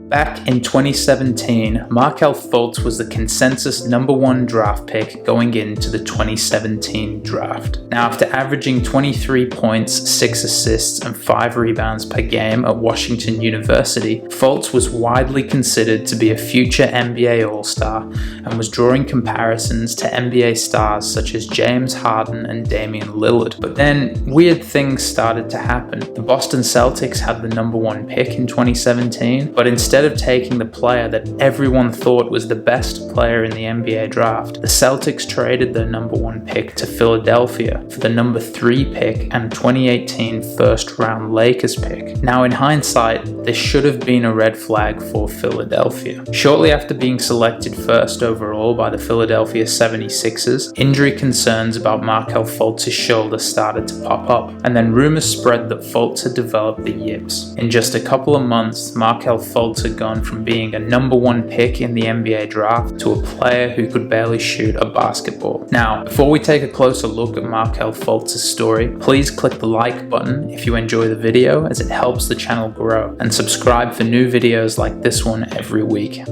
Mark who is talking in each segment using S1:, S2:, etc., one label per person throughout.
S1: Back in 2017, Markelle Fultz was the consensus #1 draft pick going into the 2017 draft. Now, after averaging 23 points, 6 assists, and 5 rebounds per game at Washington University, Fultz was widely considered to be a future NBA All-Star and was drawing comparisons to NBA stars such as James Harden and Damian Lillard. But then, weird things started to happen. The Boston Celtics had the #1 pick in 2017, but instead of taking the player that everyone thought was the best player in the NBA draft, the Celtics traded their #1 pick to Philadelphia for the #3 pick and 2018 first-round Lakers pick. Now, in hindsight, this should have been a red flag for Philadelphia. Shortly after being selected first overall by the Philadelphia 76ers, injury concerns about Markelle Fultz's shoulder started to pop up, and then rumors spread that Fultz had developed the yips. In just a couple of months, Markelle Fultz had gone from being a #1 pick in the NBA draft to a player who could barely shoot a basketball. Now, before we take a closer look at Markelle Fultz's story, please click the like button if you enjoy the video, as it helps the channel grow, and subscribe for new videos like this one every week.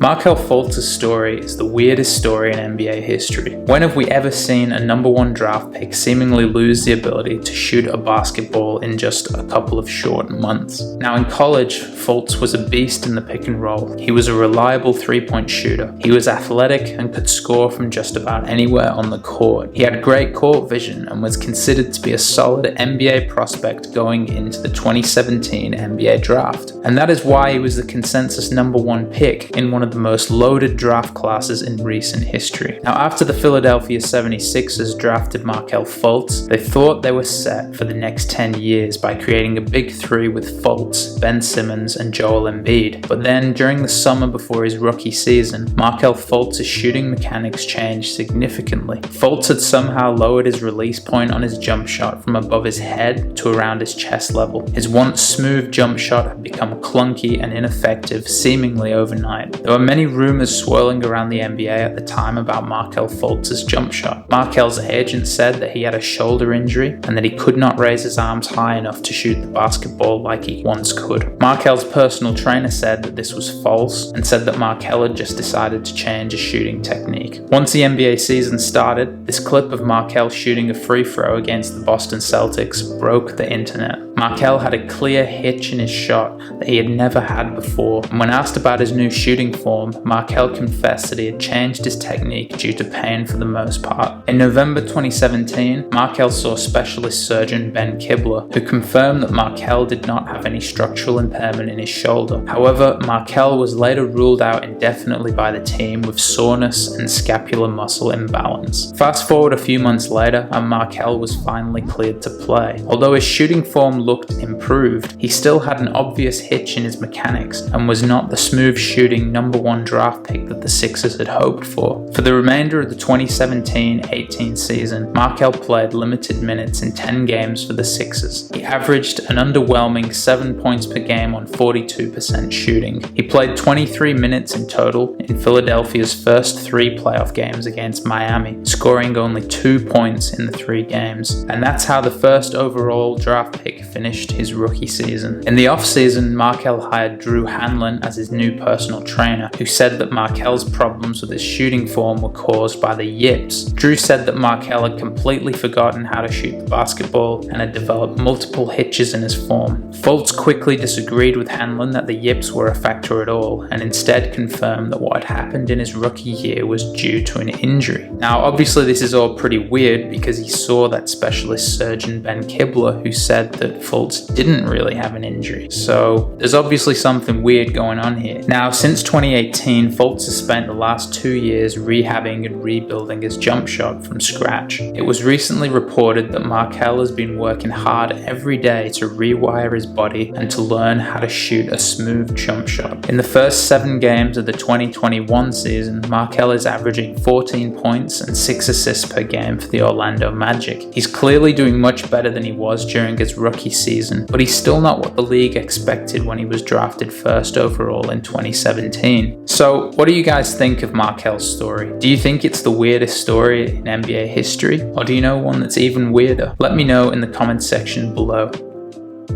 S1: Markelle Fultz's story is the weirdest story in NBA history. When have we ever seen a #1 draft pick seemingly lose the ability to shoot a basketball in just a couple of short months? Now, in college, Fultz was a beast in the pick and roll. He was a reliable three-point shooter. He was athletic and could score from just about anywhere on the court. He had great court vision and was considered to be a solid NBA prospect going into the 2017 NBA draft. And that is why he was the consensus #1 pick in one of the most loaded draft classes in recent history. Now, after the Philadelphia 76ers drafted Markelle Fultz, they thought they were set for the next 10 years by creating a big three with Fultz, Ben Simmons, and Joel Embiid. But then, during the summer before his rookie season, Markelle Fultz's shooting mechanics changed significantly. Fultz had somehow lowered his release point on his jump shot from above his head to around his chest level. His once smooth jump shot had become clunky and ineffective seemingly overnight. There were many rumors swirling around the NBA at the time about Markelle Fultz's jump shot. Markelle's agent said that he had a shoulder injury and that he could not raise his arms high enough to shoot the basketball like he once could. Markelle's personal trainer said that this was false and said that Markelle had just decided to change his shooting technique. Once the NBA season started, this clip of Markelle shooting a free throw against the Boston Celtics broke the internet. Markelle had a clear hitch in his shot that he had never had before, and when asked about his new shooting form, Markelle confessed that he had changed his technique due to pain for the most part. In November 2017, Markelle saw specialist surgeon Ben Kibler, who confirmed that Markelle did not have any structural impairment in his shoulder. However, Markelle was later ruled out indefinitely by the team with soreness and scapular muscle imbalance. Fast forward a few months later, and Markelle was finally cleared to play. Although his shooting form looked improved, he still had an obvious hitch in his mechanics and was not the smooth shooting #1 draft pick that the Sixers had hoped for. For the remainder of the 2017-18 season, Markelle played limited minutes in 10 games for the Sixers. He averaged an underwhelming 7 points per game on 42% shooting. He played 23 minutes in total in Philadelphia's first 3 playoff games against Miami, scoring only 2 points in the 3 games. And that's how the first overall draft pick finished his rookie season. In the offseason, Markelle hired Drew Hanlon as his new personal trainer, who said that Markelle's problems with his shooting form were caused by the yips. Drew said that Markelle had completely forgotten how to shoot the basketball and had developed multiple hitches in his form. Fultz quickly disagreed with Hanlon that the yips were a factor at all, and instead confirmed that what had happened in his rookie year was due to an injury. Now, obviously this is all pretty weird because he saw that specialist surgeon Ben Kibler, who said that Fultz didn't really have an injury. So there's obviously something weird going on here. Now, since 2018, Fultz has spent the last 2 years rehabbing and rebuilding his jump shot from scratch. It was recently reported that Markelle has been working hard every day to rewire his body and to learn how to shoot a smooth jump shot. In the first 7 games of the 2021 season, Markelle is averaging 14 points and 6 assists per game for the Orlando Magic. He's clearly doing much better than he was during his rookie season, but he's still not what the league expected when he was drafted first overall in 2017. So, what do you guys think of Markelle's story? Do you think it's the weirdest story in NBA history, or do you know one that's even weirder? Let me know in the comment section below.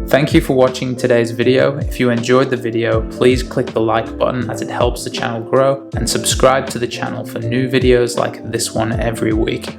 S1: Thank you for watching today's video. If you enjoyed the video, please click the like button as it helps the channel grow, and subscribe to the channel for new videos like this one every week.